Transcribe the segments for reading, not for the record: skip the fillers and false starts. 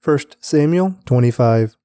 1 Samuel 25.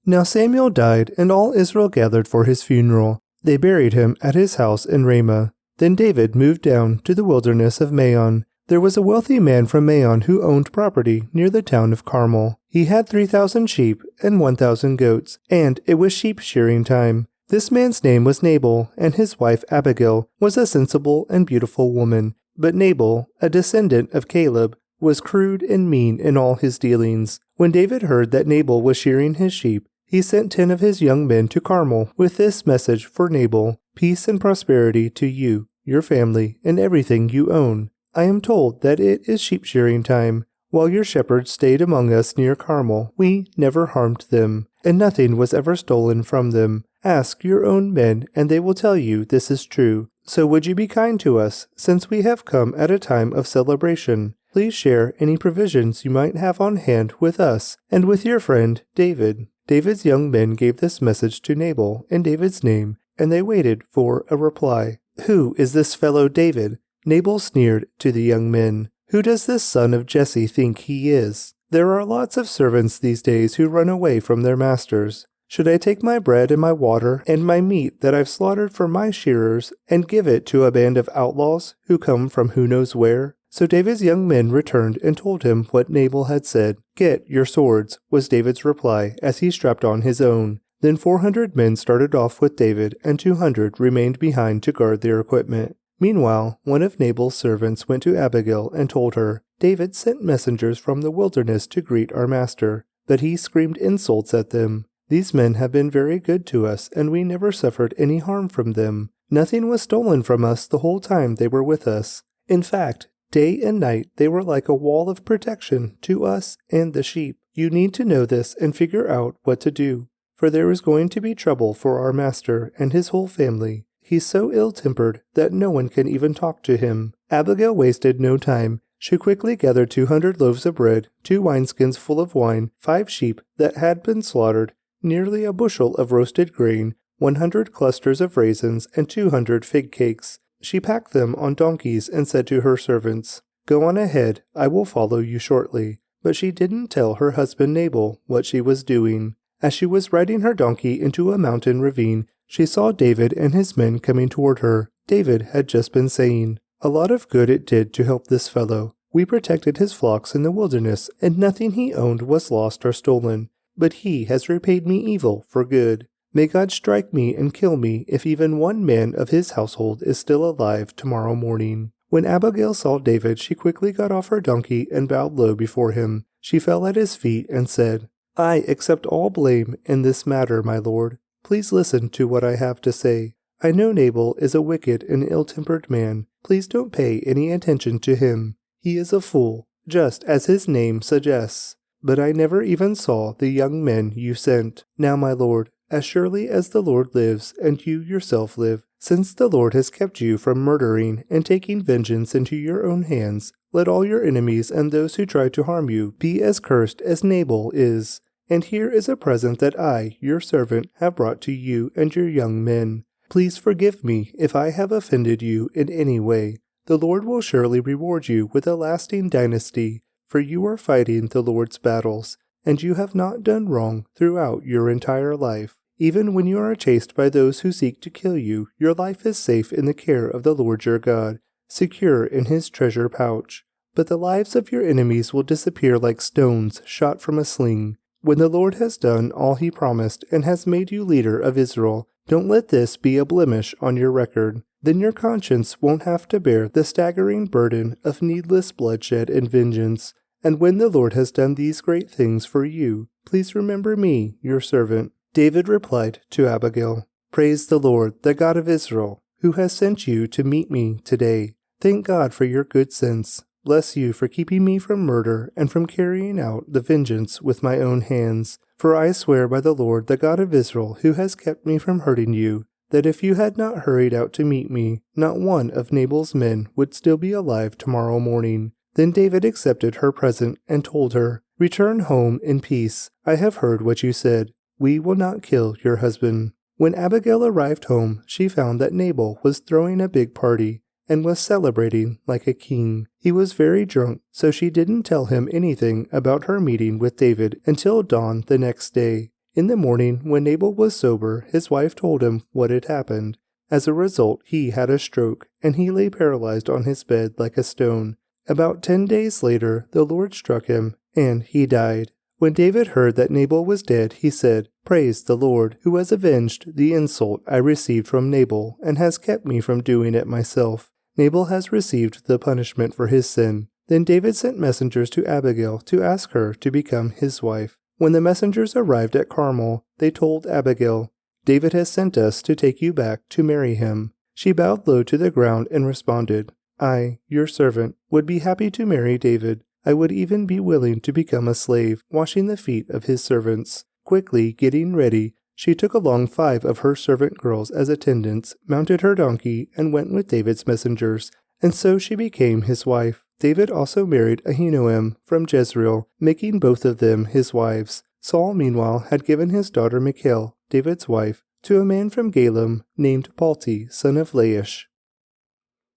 Now Samuel died, and all Israel gathered for his funeral. They buried him at his house in Ramah. Then David moved down to the wilderness of Maon. There was a wealthy man from Maon who owned property near the town of Carmel. He had 3,000 sheep and 1,000 goats, and it was sheep shearing time. This man's name was Nabal, and his wife Abigail was a sensible and beautiful woman. But Nabal, a descendant of Caleb, was crude and mean in all his dealings. When David heard that Nabal was shearing his sheep, he sent 10 of his young men to Carmel with this message for Nabal: "Peace and prosperity to you, your family, and everything you own. I am told that it is sheep shearing time. While your shepherds stayed among us near Carmel, we never harmed them, and nothing was ever stolen from them. Ask your own men, and they will tell you this is true. So would you be kind to us, since we have come at a time of celebration? Please share any provisions you might have on hand with us and with your friend David." David's young men gave this message to Nabal in David's name, and they waited for a reply. "Who is this fellow David?" Nabal sneered to the young men. "Who does this son of Jesse think he is? There are lots of servants these days who run away from their masters. Should I take my bread and my water and my meat that I've slaughtered for my shearers and give it to a band of outlaws who come from who knows where?" So David's young men returned and told him what Nabal had said. "Get your swords," was David's reply as he strapped on his own. Then 400 men started off with David, and 200 remained behind to guard their equipment. Meanwhile, one of Nabal's servants went to Abigail and told her, "David sent messengers from the wilderness to greet our master, but he screamed insults at them. These men have been very good to us, and we never suffered any harm from them. Nothing was stolen from us the whole time they were with us. In fact, day and night they were like a wall of protection to us and the sheep. You need to know this and figure out what to do, for there is going to be trouble for our master and his whole family. He's so ill-tempered that no one can even talk to him." Abigail wasted no time. She quickly gathered 200 loaves of bread, 2 wineskins full of wine, 5 sheep that had been slaughtered, nearly a bushel of roasted grain, 100 clusters of raisins, and 200 fig cakes. She packed them on donkeys and said to her servants, "Go on ahead, I will follow you shortly." But she didn't tell her husband Nabal what she was doing. As she was riding her donkey into a mountain ravine, she saw David and his men coming toward her. David had just been saying, "A lot of good it did to help this fellow. We protected his flocks in the wilderness, and nothing he owned was lost or stolen. But he has repaid me evil for good. May God strike me and kill me if even one man of his household is still alive tomorrow morning." When Abigail saw David, she quickly got off her donkey and bowed low before him. She fell at his feet and said, "I accept all blame in this matter, my lord. Please listen to what I have to say. I know Nabal is a wicked and ill-tempered man. Please don't pay any attention to him. He is a fool, just as his name suggests. But I never even saw the young men you sent. Now, my lord, as surely as the Lord lives and you yourself live, since the Lord has kept you from murdering and taking vengeance into your own hands, let all your enemies and those who try to harm you be as cursed as Nabal is. And here is a present that I, your servant, have brought to you and your young men. Please forgive me if I have offended you in any way. The Lord will surely reward you with a lasting dynasty, for you are fighting the Lord's battles, and you have not done wrong throughout your entire life. Even when you are chased by those who seek to kill you, your life is safe in the care of the Lord your God, secure in his treasure pouch. But the lives of your enemies will disappear like stones shot from a sling. When the Lord has done all he promised and has made you leader of Israel, don't let this be a blemish on your record. Then your conscience won't have to bear the staggering burden of needless bloodshed and vengeance. And when the Lord has done these great things for you, please remember me, your servant." David replied to Abigail, "Praise the Lord, the God of Israel, who has sent you to meet me today. Thank God for your good sense. Bless you for keeping me from murder and from carrying out the vengeance with my own hands. For I swear by the Lord, the God of Israel, who has kept me from hurting you, that if you had not hurried out to meet me, not one of Nabal's men would still be alive tomorrow morning." Then David accepted her present and told her, "Return home in peace. I have heard what you said. We will not kill your husband." When Abigail arrived home, she found that Nabal was throwing a big party. and was celebrating like a king. He was very drunk, so she didn't tell him anything about her meeting with David until dawn the next day. In the morning, when Nabal was sober, his wife told him what had happened. As a result, he had a stroke, and he lay paralyzed on his bed like a stone. About 10 days later, the Lord struck him, and he died. When David heard that Nabal was dead, he said, "Praise the Lord, who has avenged the insult I received from Nabal, and has kept me from doing it myself. Nabal has received the punishment for his sin." Then David sent messengers to Abigail to ask her to become his wife. When the messengers arrived at Carmel, they told Abigail, "David has sent us to take you back to marry him." She bowed low to the ground and responded, "I, your servant, would be happy to marry David. I would even be willing to become a slave, washing the feet of his servants." Quickly getting ready, she took along 5 of her servant girls as attendants, mounted her donkey, and went with David's messengers, and so she became his wife. David also married Ahinoam from Jezreel, making both of them his wives. Saul, meanwhile, had given his daughter Michal, David's wife, to a man from Galem named Palti, son of Laish.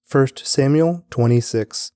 1 Samuel 26.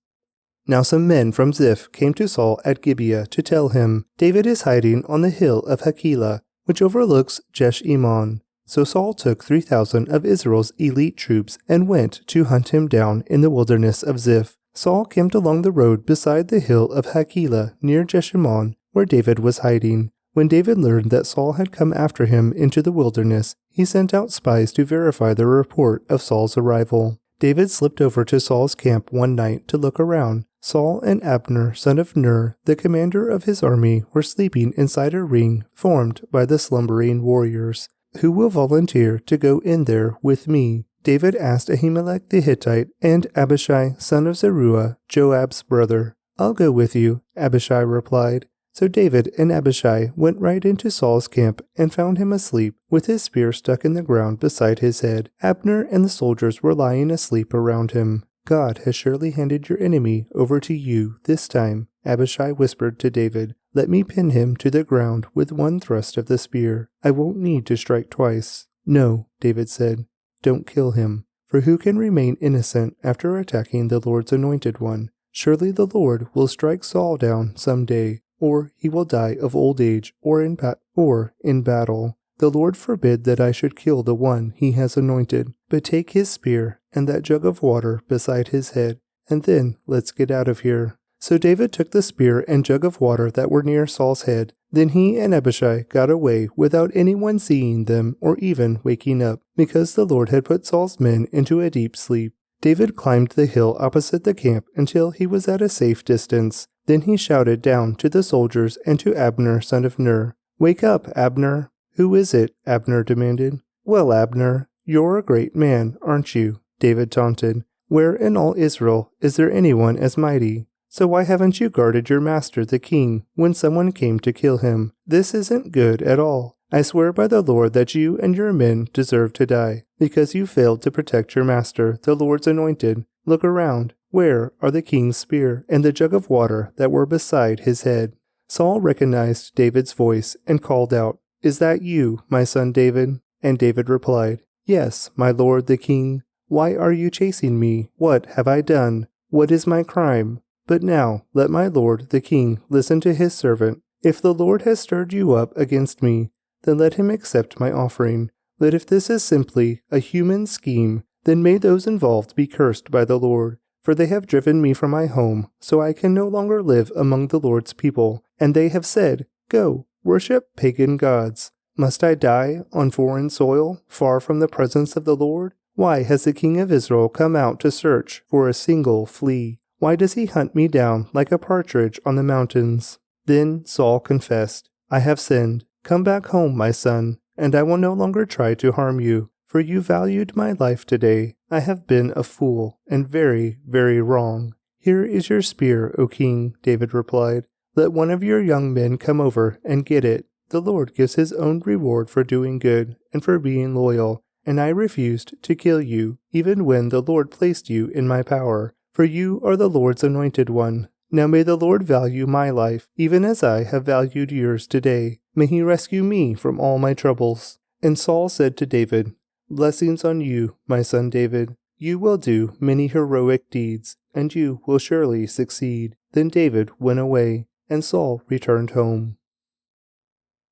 Now some men from Ziph came to Saul at Gibeah to tell him, "David is hiding on the hill of Hakilah, which overlooks Jeshimon." So Saul took 3,000 of Israel's elite troops and went to hunt him down in the wilderness of Ziph. Saul camped along the road beside the hill of Hakilah near Jeshimon, where David was hiding. When David learned that Saul had come after him into the wilderness, he sent out spies to verify the report of Saul's arrival. David slipped over to Saul's camp one night to look around. Saul and Abner, son of Ner, the commander of his army, were sleeping inside a ring formed by the slumbering warriors. "Who will volunteer to go in there with me?" David asked Ahimelech the Hittite and Abishai, son of Zeruiah, Joab's brother. "I'll go with you," Abishai replied. So David and Abishai went right into Saul's camp and found him asleep, with his spear stuck in the ground beside his head. Abner and the soldiers were lying asleep around him. "God has surely handed your enemy over to you this time," Abishai whispered to David. "Let me pin him to the ground with one thrust of the spear. I won't need to strike twice." "No," David said. "Don't kill him, for who can remain innocent after attacking the Lord's anointed one? Surely the Lord will strike Saul down some day, or he will die of old age or in battle. The Lord forbid that I should kill the one he has anointed. But take his spear and that jug of water beside his head, and then let's get out of here." So David took the spear and jug of water that were near Saul's head. Then he and Abishai got away without anyone seeing them or even waking up, because the Lord had put Saul's men into a deep sleep. David climbed the hill opposite the camp until he was at a safe distance. Then he shouted down to the soldiers and to Abner, son of Ner, "Wake up, Abner." "Who is it?" Abner demanded. "Well, Abner, you're a great man, aren't you?" David taunted. "Where in all Israel is there anyone as mighty? So why haven't you guarded your master the king when someone came to kill him? This isn't good at all. I swear by the Lord that you and your men deserve to die, because you failed to protect your master, the Lord's anointed. Look around. Where are the king's spear and the jug of water that were beside his head?" Saul recognized David's voice and called out, "Is that you, my son David?" And David replied, "Yes, my lord the king. Why are you chasing me? What have I done? What is my crime? But now let my lord the king listen to his servant. If the Lord has stirred you up against me, then let him accept my offering. But if this is simply a human scheme, then may those involved be cursed by the Lord. For they have driven me from my home, so I can no longer live among the Lord's people. And they have said, 'Go, worship pagan gods.' Must I die on foreign soil, far from the presence of the Lord? Why has the king of Israel come out to search for a single flea? Why does he hunt me down like a partridge on the mountains?" Then Saul confessed, "I have sinned. Come back home, my son, and I will no longer try to harm you, for you valued my life today. I have been a fool and very, very wrong." "Here is your spear, O king," David replied. "Let one of your young men come over and get it. The Lord gives his own reward for doing good and for being loyal, and I refused to kill you, even when the Lord placed you in my power, for you are the Lord's anointed one. Now may the Lord value my life, even as I have valued yours today. May he rescue me from all my troubles." And Saul said to David, "Blessings on you, my son David. You will do many heroic deeds, and you will surely succeed." Then David went away, and Saul returned home.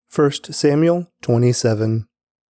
1 Samuel 27.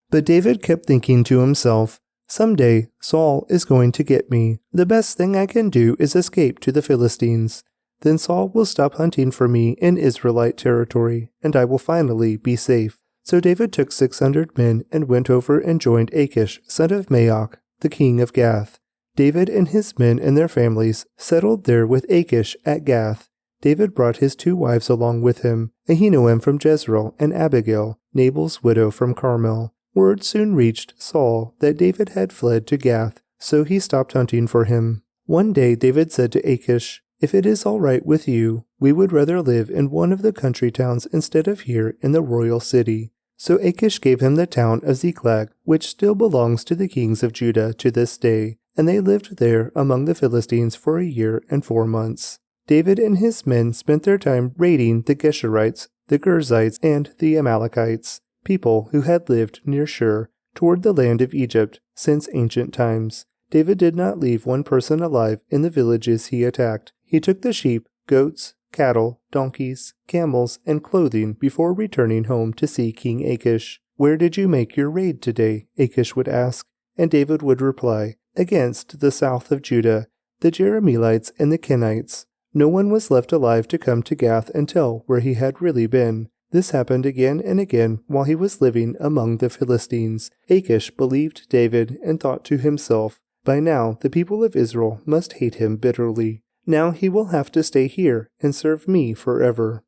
But David kept thinking to himself, "Someday Saul is going to get me. The best thing I can do is escape to the Philistines. Then Saul will stop hunting for me in Israelite territory, and I will finally be safe." So David took 600 men and went over and joined Achish, son of Maoch, the king of Gath. David and his men and their families settled there with Achish at Gath. David brought his 2 wives along with him, Ahinoam from Jezreel and Abigail, Nabal's widow from Carmel. Word soon reached Saul that David had fled to Gath, so he stopped hunting for him. One day David said to Achish, "If it is all right with you, we would rather live in one of the country towns instead of here in the royal city." So Achish gave him the town of Ziklag, which still belongs to the kings of Judah to this day, and they lived there among the Philistines for a year and 4 months. David and his men spent their time raiding the Geshurites, the Girzites, and the Amalekites, people who had lived near Shur, toward the land of Egypt, since ancient times. David did not leave one person alive in the villages he attacked. He took the sheep, goats, cattle, donkeys, camels, and clothing before returning home to see King Achish. "Where did you make your raid today?" Achish would ask, and David would reply, "Against the south of Judah, the Jerahmeelites and the Kenites." No one was left alive to come to Gath and tell where he had really been. This happened again and again while he was living among the Philistines. Achish believed David and thought to himself, "By now the people of Israel must hate him bitterly. Now he will have to stay here and serve me forever."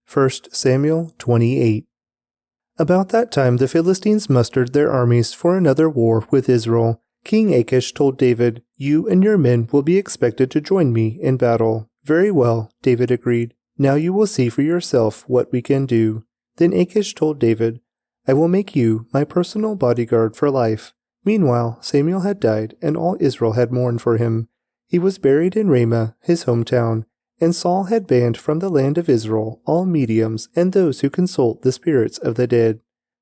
1 Samuel 28. About that time the Philistines mustered their armies for another war with Israel. King Achish told David, "You and your men will be expected to join me in battle." "Very well," David agreed. "Now you will see for yourself what we can do." Then Achish told David, "I will make you my personal bodyguard for life." Meanwhile, Samuel had died, and all Israel had mourned for him. He was buried in Ramah, his hometown, and Saul had banned from the land of Israel all mediums and those who consult the spirits of the dead.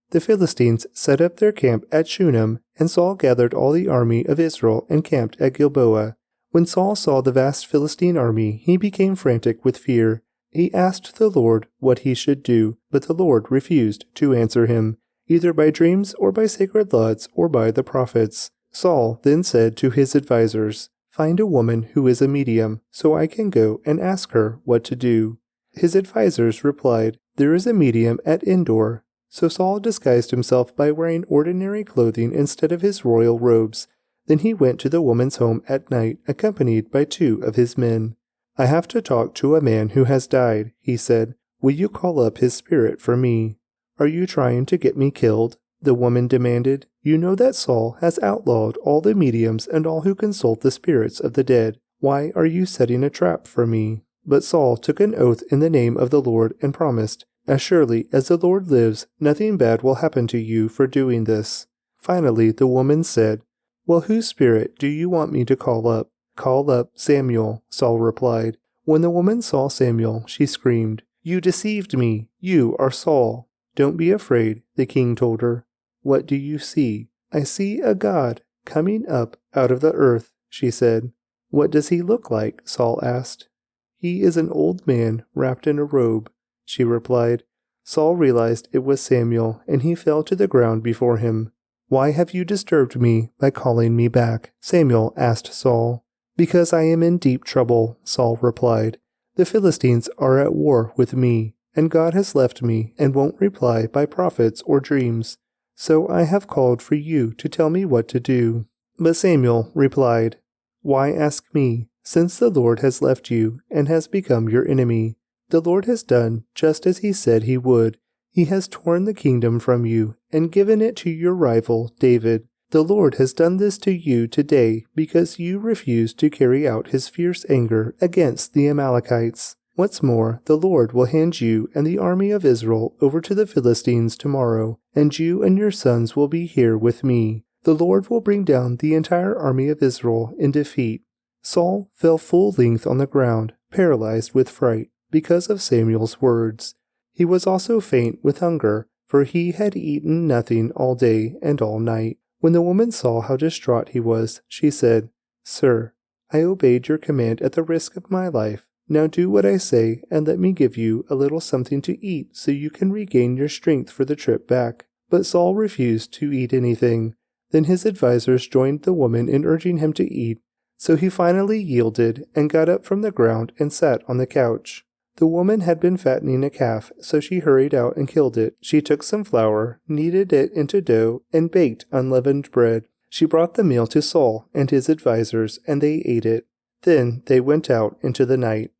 The Philistines set up their camp at Shunem, and Saul gathered all the army of Israel and camped at Gilboa. When Saul saw the vast Philistine army, he became frantic with fear. He asked the Lord what he should do, but the Lord refused to answer him, either by dreams or by sacred laws or by the prophets. Saul then said to his advisers, "Find a woman who is a medium, so I can go and ask her what to do." His advisers replied, "There is a medium at Endor." So Saul disguised himself by wearing ordinary clothing instead of his royal robes. Then he went to the woman's home at night, accompanied by 2 of his men. "I have to talk to a man who has died," he said. "Will you call up his spirit for me?" "Are you trying to get me killed?" the woman demanded. "You know that Saul has outlawed all the mediums and all who consult the spirits of the dead. Why are you setting a trap for me?" But Saul took an oath in the name of the Lord and promised, "As surely as the Lord lives, nothing bad will happen to you for doing this." Finally, the woman said, "Well, whose spirit do you want me to call up?" "Call up Samuel," Saul replied. When the woman saw Samuel, she screamed, "You deceived me! You are Saul!" "Don't be afraid," the king told her. "What do you see?" "I see a god coming up out of the earth," she said. "What does he look like?" Saul asked. "He is an old man wrapped in a robe," she replied. Saul realized it was Samuel, and he fell to the ground before him. "Why have you disturbed me by calling me back?" Samuel asked Saul. "Because I am in deep trouble," Saul replied. "The Philistines are at war with me, and God has left me and won't reply by prophets or dreams. So I have called for you to tell me what to do." But Samuel replied, "Why ask me, since the Lord has left you and has become your enemy? The Lord has done just as he said he would. He has torn the kingdom from you and given it to your rival, David. The Lord has done this to you today because you refused to carry out his fierce anger against the Amalekites. What's more, the Lord will hand you and the army of Israel over to the Philistines tomorrow, and you and your sons will be here with me. The Lord will bring down the entire army of Israel in defeat." Saul fell full length on the ground, paralyzed with fright, because of Samuel's words. He was also faint with hunger, for he had eaten nothing all day and all night. When the woman saw how distraught he was, she said, "Sir, I obeyed your command at the risk of my life. Now do what I say, and let me give you a little something to eat so you can regain your strength for the trip back." But Saul refused to eat anything. Then his advisers joined the woman in urging him to eat. So he finally yielded and got up from the ground and sat on the couch. The woman had been fattening a calf, so she hurried out and killed it. She took some flour, kneaded it into dough, and baked unleavened bread. She brought the meal to Saul and his advisers, and they ate it. Then they went out into the night.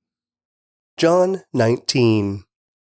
John 19.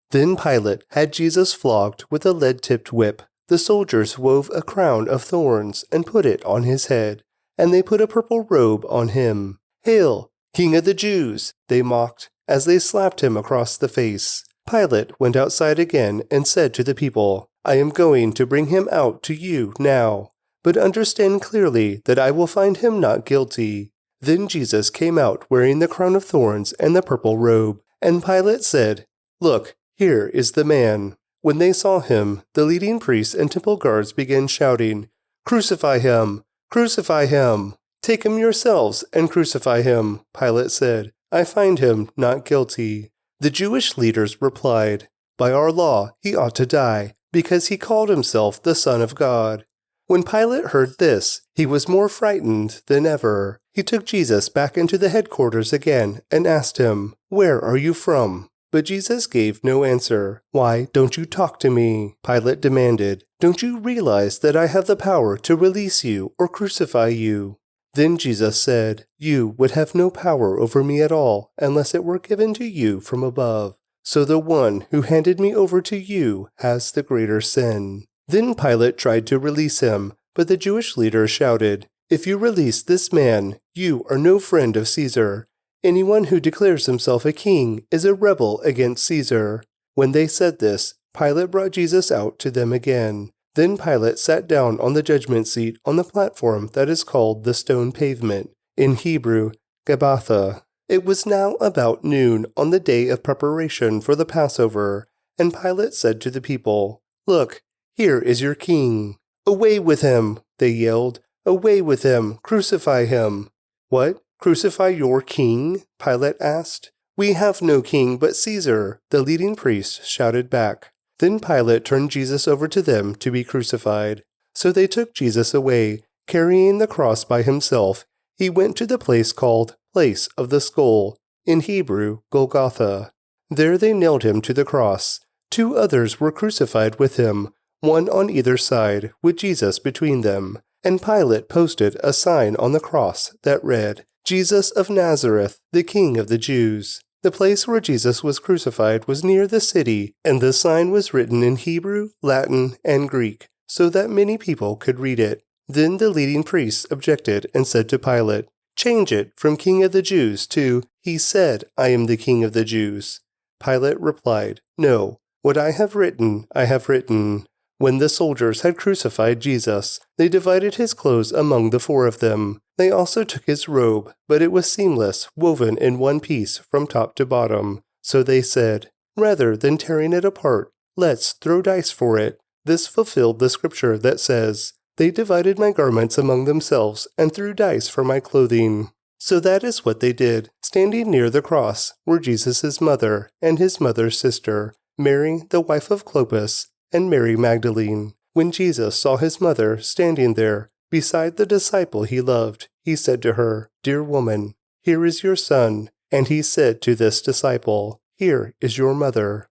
Then Pilate had Jesus flogged with a lead-tipped whip. The soldiers wove a crown of thorns and put it on his head, and they put a purple robe on him. "Hail, King of the Jews!" they mocked, as they slapped him across the face. Pilate went outside again and said to the people, "I am going to bring him out to you now, but understand clearly that I will find him not guilty." Then Jesus came out wearing the crown of thorns and the purple robe, and Pilate said, "Look, here is the man." When they saw him, the leading priests and temple guards began shouting, "Crucify him! Crucify him! Take him yourselves and crucify him," Pilate said. "I find him not guilty." The Jewish leaders replied, "By our law he ought to die, because he called himself the Son of God." When Pilate heard this, he was more frightened than ever. He took Jesus back into the headquarters again and asked him, "Where are you from?" But Jesus gave no answer. "Why don't you talk to me?" Pilate demanded. "Don't you realize that I have the power to release you or crucify you?" Then Jesus said, "You would have no power over me at all unless it were given to you from above. So the one who handed me over to you has the greater sin." Then Pilate tried to release him, but the Jewish leaders shouted, "If you release this man, you are no friend of Caesar. Anyone who declares himself a king is a rebel against Caesar." When they said this, Pilate brought Jesus out to them again. Then Pilate sat down on the judgment seat on the platform that is called the Stone Pavement, in Hebrew, Gabbatha. It was now about noon on the day of preparation for the Passover, and Pilate said to the people, "Look, here is your king." "Away with him!" they yelled. "Away with him! Crucify him!" "What? Crucify your king?" Pilate asked. "We have no king but Caesar," the leading priests shouted back. Then Pilate turned Jesus over to them to be crucified. So they took Jesus away, carrying the cross by himself. He went to the place called Place of the Skull, in Hebrew, Golgotha. There they nailed him to the cross. 2 others were crucified with him, one on either side, with Jesus between them. And Pilate posted a sign on the cross that read, "Jesus of Nazareth, the King of the Jews." The place where Jesus was crucified was near the city, and the sign was written in Hebrew, Latin, and Greek, so that many people could read it. Then the leading priests objected and said to Pilate, "Change it from King of the Jews to, 'He said, I am the King of the Jews.'" Pilate replied, "No, what I have written, I have written." When the soldiers had crucified Jesus, they divided his clothes among the 4 of them. They also took his robe, but it was seamless, woven in one piece from top to bottom. So they said, "Rather than tearing it apart, let's throw dice for it." This fulfilled the scripture that says, "They divided my garments among themselves and threw dice for my clothing." So that is what they did. Standing near the cross were Jesus' mother and his mother's sister, Mary, the wife of Clopas, and Mary Magdalene. When Jesus saw his mother standing there beside the disciple he loved, he said to her, "Dear woman, here is your son." And he said to this disciple, "Here is your mother."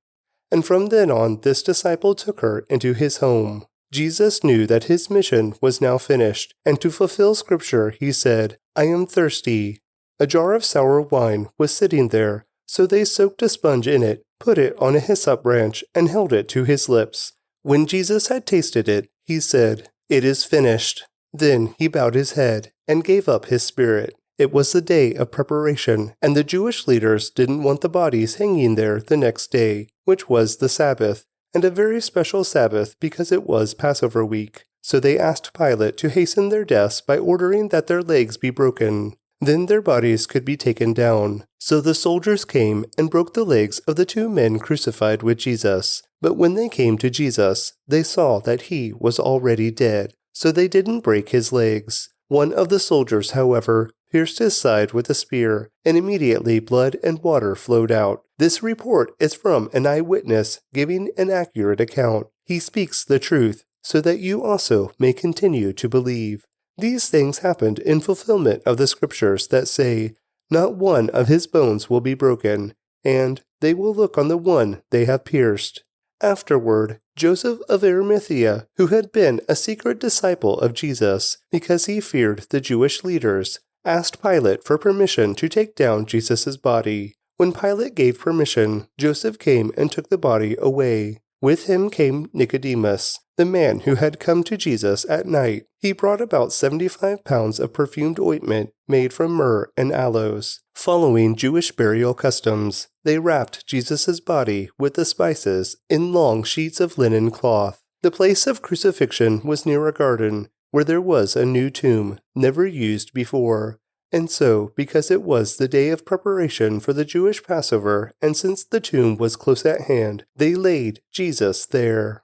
And from then on, this disciple took her into his home. Jesus knew that his mission was now finished, and to fulfill scripture, he said, "I am thirsty." A jar of sour wine was sitting there, so they soaked a sponge in it, put it on a hyssop branch, and held it to his lips. When Jesus had tasted it, he said, "It is finished." Then he bowed his head and gave up his spirit. It was the day of preparation, and the Jewish leaders didn't want the bodies hanging there the next day, which was the Sabbath, and a very special Sabbath because it was Passover week. So they asked Pilate to hasten their deaths by ordering that their legs be broken. Then their bodies could be taken down. So the soldiers came and broke the legs of the 2 men crucified with Jesus. But when they came to Jesus, they saw that he was already dead. so they didn't break his legs. One of the soldiers, however, pierced his side with a spear, and immediately blood and water flowed out. This report is from an eyewitness giving an accurate account. He speaks the truth, so that you also may continue to believe. These things happened in fulfillment of the scriptures that say, "Not one of his bones will be broken," and "They will look on the one they have pierced." Afterward, Joseph of Arimathea, who had been a secret disciple of Jesus because he feared the Jewish leaders, asked Pilate for permission to take down Jesus' body. When Pilate gave permission, Joseph came and took the body away. With him came Nicodemus, the man who had come to Jesus at night. He brought about 75 pounds of perfumed ointment made from myrrh and aloes. Following Jewish burial customs, they wrapped Jesus' body with the spices in long sheets of linen cloth. The place of crucifixion was near a garden, where there was a new tomb, never used before. And so, because it was the day of preparation for the Jewish Passover, and since the tomb was close at hand, they laid Jesus there.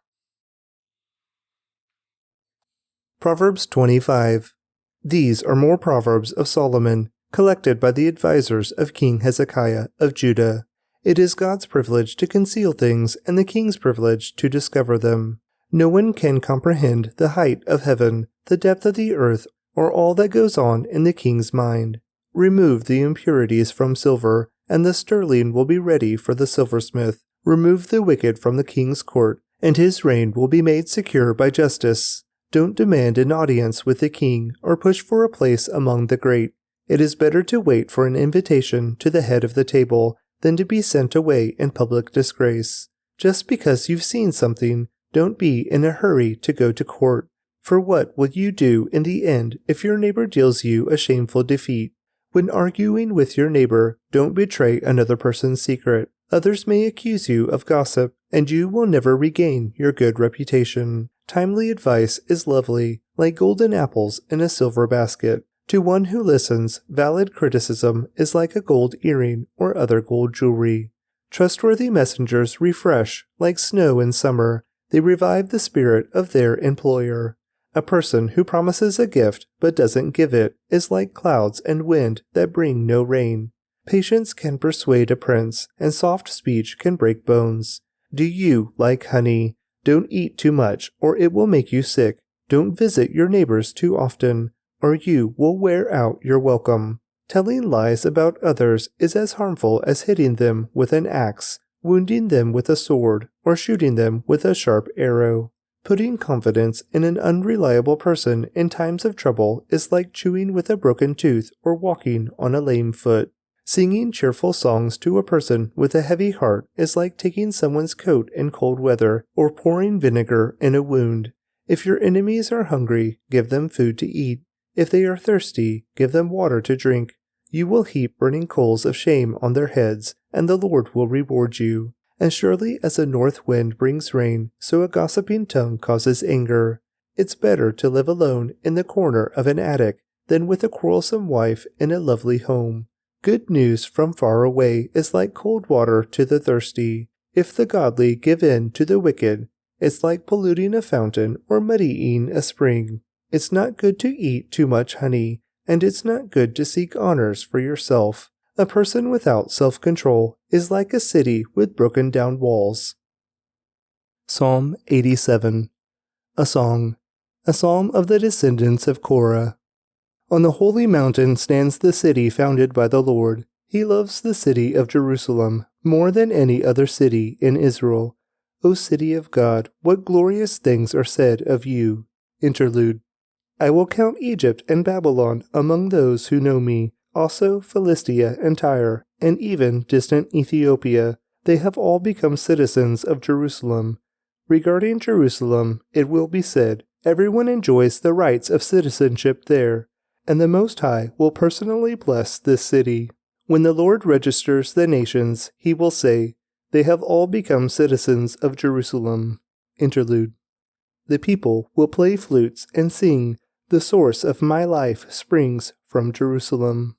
Proverbs 25. These are more Proverbs of Solomon, collected by the advisors of King Hezekiah of Judah. It is God's privilege to conceal things and the king's privilege to discover them. No one can comprehend the height of heaven, the depth of the earth, or all that goes on in the king's mind. Remove the impurities from silver, and the sterling will be ready for the silversmith. Remove the wicked from the king's court, and his reign will be made secure by justice. Don't demand an audience with the king, or push for a place among the great. It is better to wait for an invitation to the head of the table than to be sent away in public disgrace. Just because you've seen something, don't be in a hurry to go to court. For what will you do in the end if your neighbor deals you a shameful defeat? When arguing with your neighbor, don't betray another person's secret. Others may accuse you of gossip, and you will never regain your good reputation. Timely advice is lovely, like golden apples in a silver basket. To one who listens, valid criticism is like a gold earring or other gold jewelry. Trustworthy messengers refresh, like snow in summer. They revive the spirit of their employer. A person who promises a gift but doesn't give it is like clouds and wind that bring no rain. Patience can persuade a prince, and soft speech can break bones. Do you like honey? Don't eat too much, or it will make you sick. Don't visit your neighbors too often, or you will wear out your welcome. Telling lies about others is as harmful as hitting them with an axe, wounding them with a sword, or shooting them with a sharp arrow. Putting confidence in an unreliable person in times of trouble is like chewing with a broken tooth or walking on a lame foot. Singing cheerful songs to a person with a heavy heart is like taking someone's coat in cold weather or pouring vinegar in a wound. If your enemies are hungry, give them food to eat. If they are thirsty, give them water to drink. You will heap burning coals of shame on their heads, and the Lord will reward you. As surely as a north wind brings rain, so a gossiping tongue causes anger. It's better to live alone in the corner of an attic than with a quarrelsome wife in a lovely home. Good news from far away is like cold water to the thirsty. If the godly give in to the wicked, it's like polluting a fountain or muddying a spring. It's not good to eat too much honey, and it's not good to seek honors for yourself. A person without self-control is like a city with broken-down walls. Psalm 87. A Song. A psalm of the descendants of Korah. On the holy mountain stands the city founded by the Lord. He loves the city of Jerusalem more than any other city in Israel. O city of God, what glorious things are said of you. Interlude. I will count Egypt and Babylon among those who know me. Also Philistia and Tyre, and even distant Ethiopia. They have all become citizens of Jerusalem. Regarding Jerusalem, it will be said, everyone enjoys the rights of citizenship there, and the Most High will personally bless this city. When the Lord registers the nations, he will say, they have all become citizens of Jerusalem. Interlude. The people will play flutes and sing, the source of my life springs from Jerusalem.